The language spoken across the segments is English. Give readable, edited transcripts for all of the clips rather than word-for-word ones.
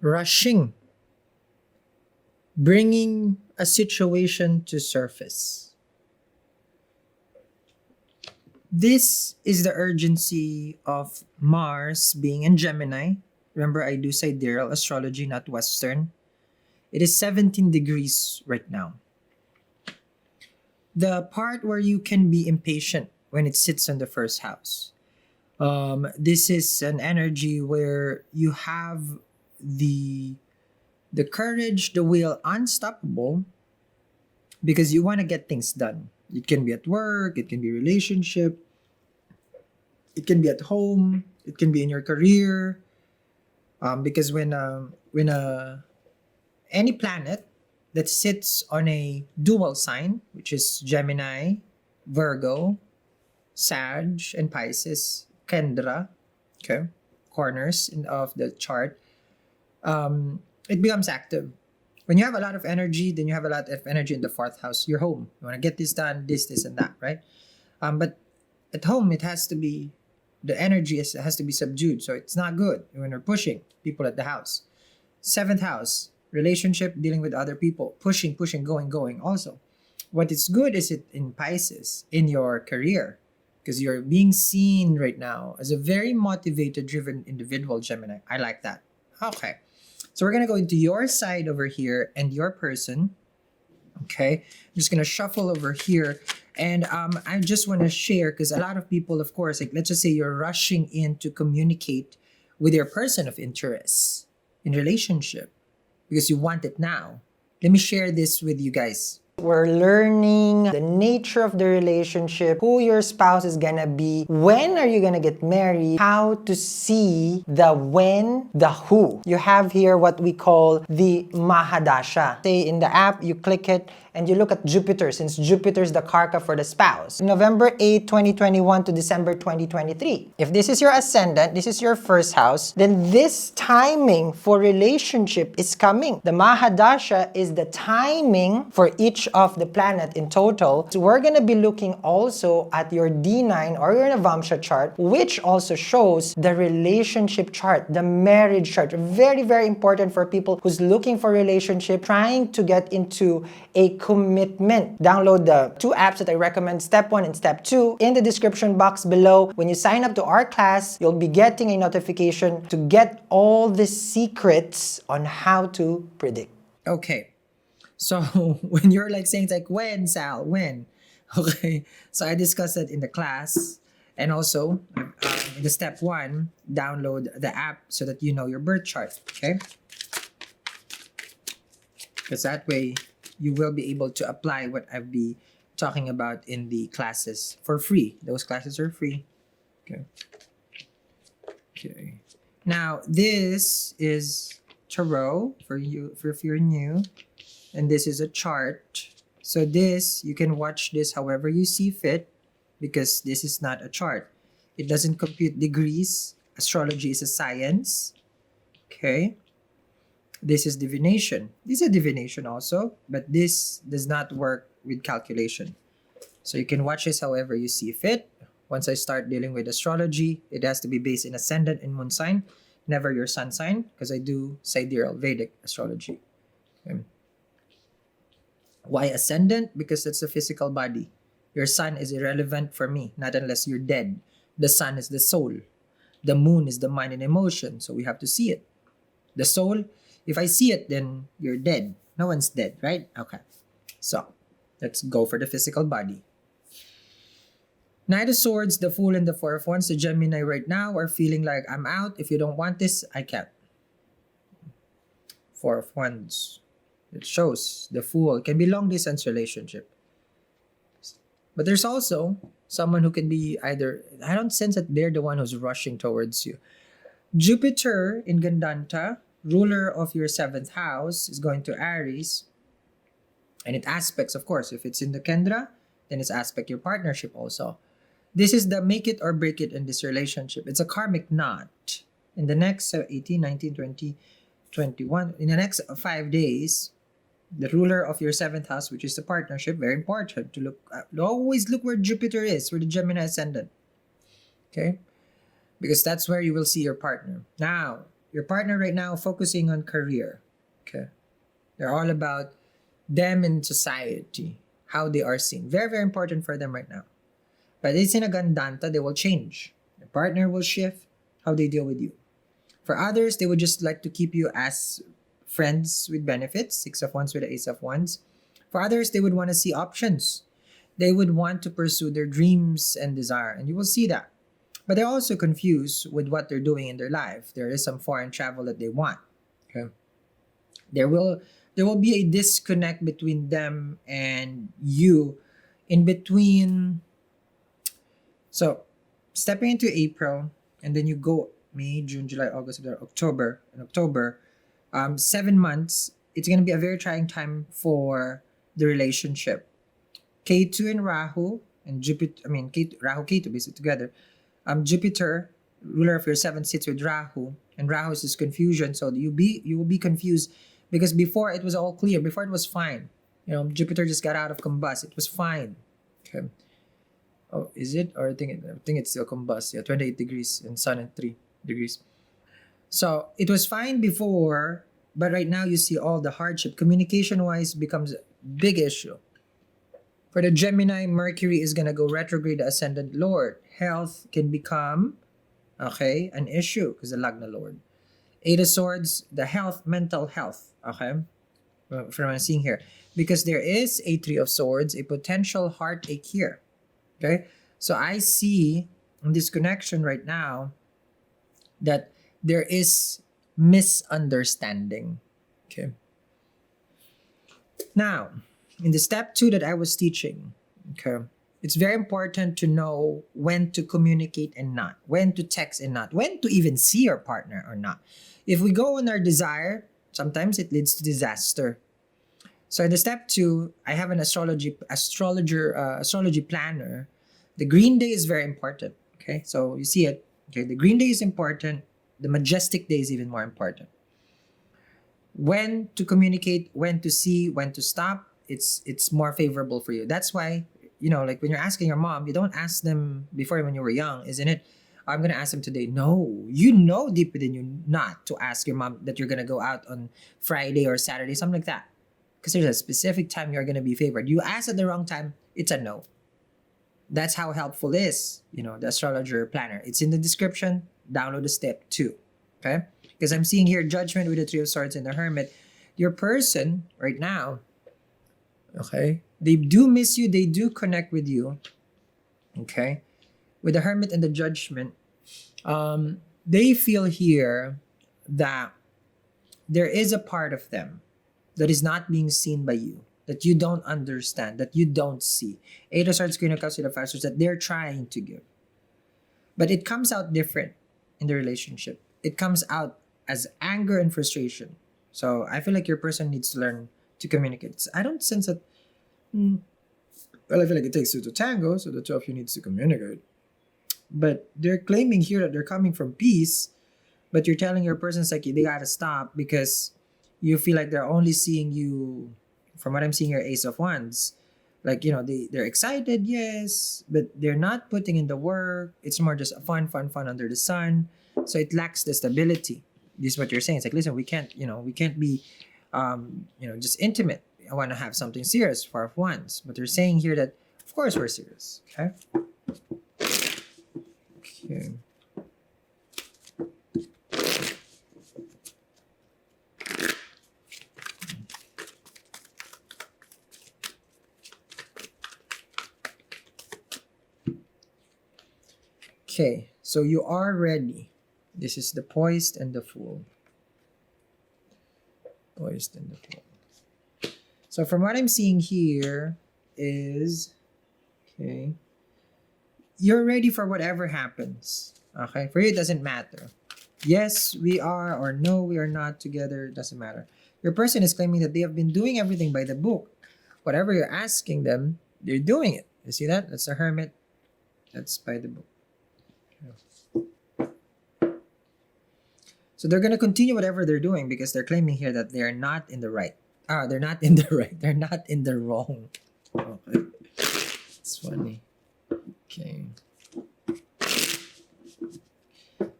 rushing, bringing a situation to surface. This is the urgency of Mars being in Gemini. Remember, I do sidereal astrology, not Western. It is 17 degrees right now. The part where you can be impatient when it sits on the first house. This is an energy where you have the courage, the will, unstoppable, because you want to get things done. It can be at work, it can be relationship, it can be at home, it can be in your career. Because when any planet that sits on a dual sign, which is Gemini, Virgo, Sag, and Pisces, Kendra, okay, corners of the chart, it becomes active. When you have a lot of energy, then you have a lot of energy in the fourth house, your home. You want to get this done, this, and that, right? But at home, it has to be, the energy has to be subdued. So it's not good when we're pushing people at the house. Seventh house, relationship, dealing with other people, pushing, going. Also, what is good is it in Pisces, in your career, because you're being seen right now as a very motivated, driven individual, Gemini. I like that. Okay. So we're going to go into your side over here and your person. Okay. I'm just going to shuffle over here. And I just want to share, because a lot of people, of course, like let's just say you're rushing in to communicate with your person of interest in relationship because you want it now. Let me share this with you guys. We're learning the nature of the relationship, who your spouse is gonna be, when are you gonna get married, how to see the when, the who. You have here what we call the Mahadasha. Say in the app, you click it and you look at Jupiter, since Jupiter is the karka for the spouse. November 8, 2021 to December 2023. If this is your ascendant, this is your first house, then this timing for relationship is coming. The Mahadasha is the timing for each of the planet in total. So we're going to be looking also at your D9 or your Navamsha chart, which also shows the relationship chart, the marriage chart. Very, very important for people who's looking for relationship, trying to get into a commitment. Download the two apps that I recommend, Step 1 and Step 2, in the description box below. When you sign up to our class, you'll be getting a notification to get all the secrets on how to predict. Okay. So when you're like saying like, when, Sal, when? Okay. So I discussed it in the class. And also, in the Step 1, download the app so that you know your birth chart. Okay? Because that way, you will be able to apply what I'll be talking about in the classes for free. Those classes are free. Okay. Okay. Now, this is tarot for you, if you're new. And this is a chart. So this, you can watch this however you see fit, because this is not a chart. It doesn't compute degrees. Astrology is a science. Okay. This is divination. This is a divination also, but this does not work with calculation. So you can watch this however you see fit. Once I start dealing with astrology, it has to be based in ascendant and moon sign, never your sun sign, because I do sidereal Vedic astrology. Okay. Why ascendant? Because it's a physical body. Your sun is irrelevant for me, not unless you're dead. The sun is the soul. The moon is the mind and emotion, so we have to see it. The soul, if I see it, then you're dead. No one's dead, right? Okay. So, let's go for the physical body. Knight of Swords, the Fool, and the Four of Wands. The Gemini right now are feeling like, I'm out. If you don't want this, I can't. Four of Wands. It shows the Fool. It can be long distance relationship. But there's also someone who can be either, I don't sense that they're the one who's rushing towards you. Jupiter in Gandanta, ruler of your 7th house, is going to Aries. And it aspects, of course, if it's in the Kendra, then it's aspect your partnership also. This is the make it or break it in this relationship. It's a karmic knot. In the next 18, 19, 20, 21, in the next 5 days, the ruler of your 7th house, which is the partnership, very important to look. Always look where Jupiter is, where the Gemini ascendant. Okay? Because that's where you will see your partner. Now, Your partner right now focusing on career. Okay. They're all about them in society, how they are seen. Very, very important for them right now. But it's in a gandanta, they will change. Your partner will shift how they deal with you. For others, they would just like to keep you as friends with benefits, Six of Wands with the Ace of Wands. For others, they would want to see options. They would want to pursue their dreams and desire, and you will see that. But they're also confused with what they're doing in their life. There is some foreign travel that they want. Okay. There will there will be a disconnect between them and you in between. So stepping into April, and then you go May, June, July, August, September, October. In October, 7 months, it's going to be a very trying time for the relationship. K2 and Rahu and Jupiter, I mean, Rahu, K2, basically together. Jupiter, ruler of your seventh, sits with Rahu, and Rahu is this confusion. So you will be confused because before it was all clear, before it was fine. Jupiter just got out of combust. It was fine. Okay. Oh, is it? Or I think it's still combust. Yeah, 28 degrees and Sun at 3 degrees. So it was fine before, but right now you see all the hardship. Communication-wise becomes a big issue. For the Gemini, Mercury is gonna go retrograde, the ascendant Lord. Health can become, okay, an issue because the Lagna Lord. Eight of Swords, the health, mental health, okay, from what I'm seeing here. Because there is a Three of Swords, a potential heartache here, okay? So I see in this connection right now that there is misunderstanding, okay? Now, in the step 2 that I was teaching, okay, it's very important to know when to communicate and not, when to text and not, when to even see your partner or not. If we go on our desire, sometimes it leads to disaster. So in the step 2, I have an astrology planner. The green day is very important. Okay, so you see it. Okay, the green day is important. The majestic day is even more important. When to communicate, when to see, when to stop, it's more favorable for you. That's why, like when you're asking your mom, you don't ask them before when you were young, isn't it? I'm gonna ask them today. No, you know deep within you not to ask your mom that you're gonna go out on Friday or Saturday, something like that. Because there's a specific time you're gonna be favored. You ask at the wrong time, it's a no. That's how helpful is, the astrologer planner. It's in the description. Download the step 2. Okay? Because I'm seeing here Judgment with the Three of Swords and the Hermit. Your person right now, okay, they do miss you, they do connect with you. Okay? With the Hermit and the Judgment, they feel here that there is a part of them that is not being seen by you, that you don't understand, that you don't see. Eight of Swords, Queen of Cups with the Five of Swords that they're trying to give. But it comes out different in the relationship. It comes out as anger and frustration. So I feel like your person needs to learn to communicate. I don't sense that, well, I feel like it takes two to tango, so the two of you needs to communicate. But they're claiming here that they're coming from peace, but you're telling your person psyche they gotta stop because you feel like they're only seeing you, from what I'm seeing here, Ace of Wands. Like, they're excited, yes, but they're not putting in the work. It's more just fun under the sun. So it lacks the stability. This is what you're saying. It's like, listen, we can't be, just intimate. I want to have something serious, Four of Wands. But they're saying here that, of course, we're serious. Okay. Okay. Okay, so you are ready. This is the Poised and the Fool. Poised and the Fool. So from what I'm seeing here is, okay, you're ready for whatever happens. Okay, for you it doesn't matter. Yes, we are, or no, we are not together, doesn't matter. Your person is claiming that they have been doing everything by the book. Whatever you're asking them, they're doing it. You see that? That's the Hermit. That's by the book. So they're going to continue whatever they're doing because they're claiming here that they're not in the right. They're not in the right. They're not in the wrong. Okay. It's funny. Okay.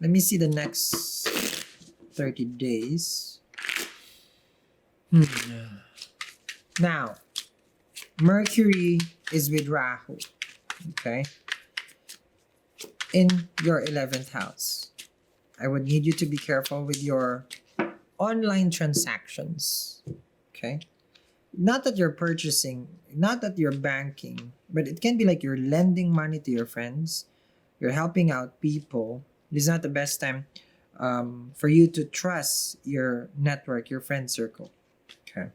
Let me see the next 30 days. Hmm. Now, Mercury is with Rahu, okay, in your 11th house. I would need you to be careful with your online transactions, okay? Not that you're purchasing, not that you're banking, but it can be like you're lending money to your friends, you're helping out people. This is not the best time for you to trust your network, your friend circle, okay?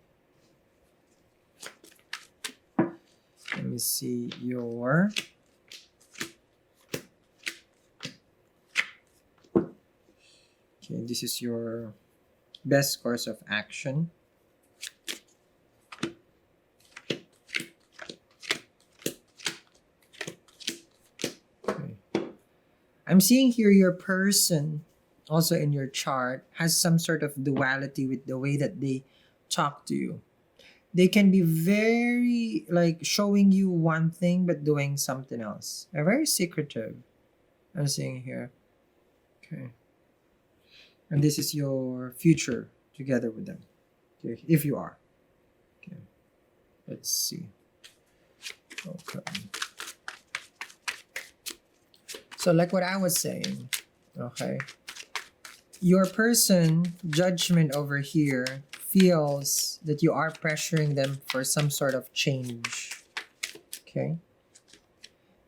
Let me see your... Okay, this is your best course of action. Okay. I'm seeing here your person, also in your chart, has some sort of duality with the way that they talk to you. They can be very, like, showing you one thing but doing something else. They're very secretive. I'm seeing here. Okay. And this is your future together with them. Okay, if you are. Okay. Let's see. Okay. So like what I was saying, okay, your person judgment over here feels that you are pressuring them for some sort of change. Okay.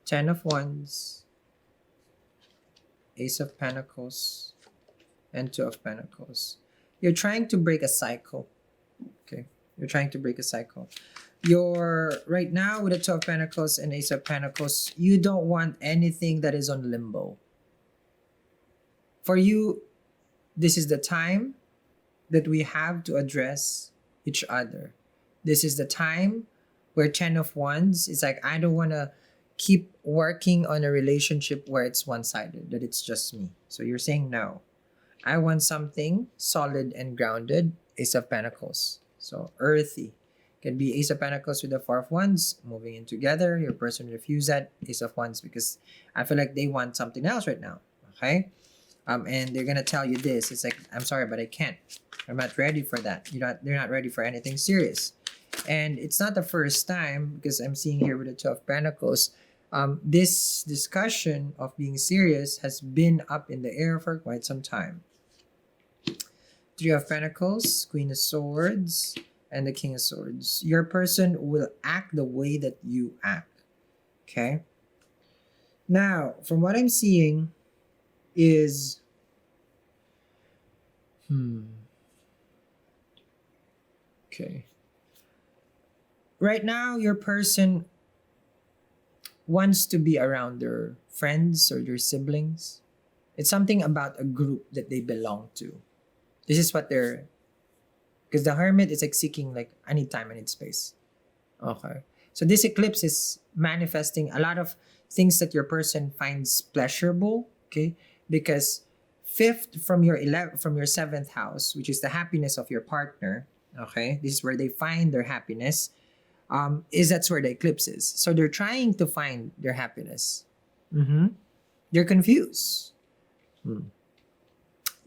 10 of Wands, Ace of Pentacles, and Two of Pentacles. You're trying to break a cycle. Okay. You're trying to break a cycle. You're right now with the Two of Pentacles and Ace of Pentacles, you don't want anything that is on limbo. For you, this is the time that we have to address each other. This is the time where 10 of Wands is like, I don't want to keep working on a relationship where it's one-sided, that it's just me. So you're saying no. I want something solid and grounded. Ace of Pentacles. So earthy. Can be Ace of Pentacles with the Four of Wands, moving in together. Your person refuse that. Ace of Wands, because I feel like they want something else right now. Okay? And they're gonna tell you this. It's like, I'm sorry, but I can't. I'm not ready for that. They're not ready for anything serious. And it's not the first time, because I'm seeing here with the Two of Pentacles, this discussion of being serious has been up in the air for quite some time. Three of Pentacles, Queen of Swords, and the King of Swords. Your person will act the way that you act. Okay? Now, from what I'm seeing is... Okay. Right now, your person wants to be around their friends or their siblings. It's something about a group that they belong to. This is what they're... Because the Hermit is like seeking, like, I need time, I need space. Okay. So this eclipse is manifesting a lot of things that your person finds pleasurable. Okay. Because fifth from your 7th house, which is the happiness of your partner. Okay. This is where they find their happiness. That's where the eclipse is. So they're trying to find their happiness. They're confused.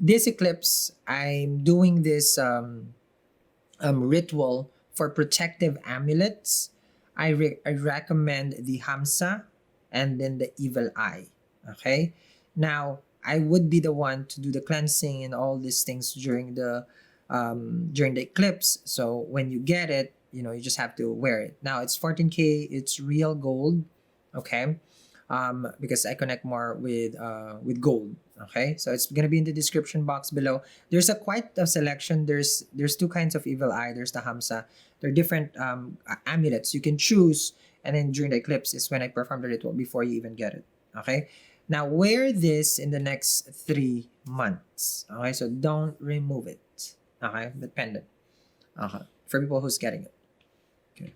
This eclipse, I'm doing this ritual for protective amulets. I recommend the Hamsa and then the Evil Eye. Okay? Now, I would be the one to do the cleansing and all these things during the eclipse. So when you get it, you just have to wear it. Now, it's 14K. It's real gold. Okay? Because I connect more with gold. Okay, so it's gonna be in the description box below. There's quite a selection. There's two kinds of Evil Eye. There's the Hamsa. There are different amulets you can choose, and then during the eclipse is when I perform the ritual before you even get it. Okay, now wear this in the next 3 months. Okay, so don't remove it. Okay, the pendant. Okay, for people who's getting it. Okay,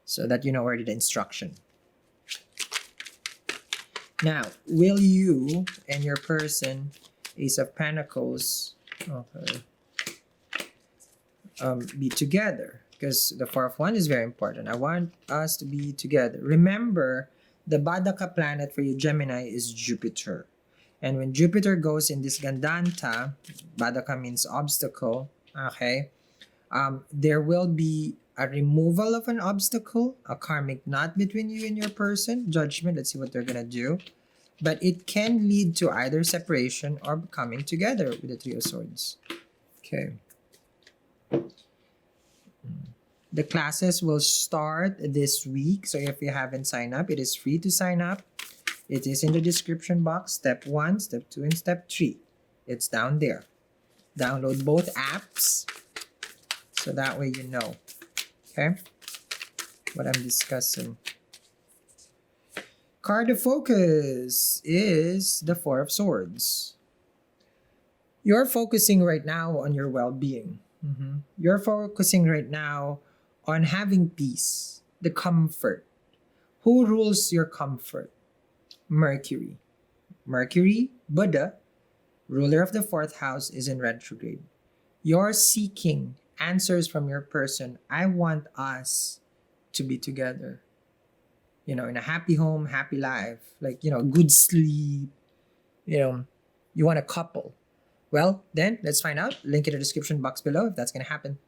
so that you know already the instruction. Now, will you and your person, Ace of Pentacles, be together? Because the Four of Wands is very important. I want us to be together. Remember, the Badaka planet for you, Gemini, is Jupiter. And when Jupiter goes in this Gandanta, Badaka means obstacle, okay, there will be a removal of an obstacle, a karmic knot between you and your person, judgment, let's see what they're gonna do. But it can lead to either separation or coming together with the Three of Swords. Okay. The classes will start this week. So if you haven't signed up, it is free to sign up. It is in the description box. Step 1, Step 2, and Step 3. It's down there. Download both apps so that way you know, okay, what I'm discussing. Card of focus is the Four of Swords. You're focusing right now on your well-being. You're focusing right now on having peace, the comfort. Who rules your comfort? Mercury. Mercury, Buddha, ruler of the 4th house, is in retrograde. You're seeking answers from your person. I want us to be together. In a happy home, happy life. Like, good sleep. You want a couple. Well, then let's find out. Link in the description box below if that's going to happen.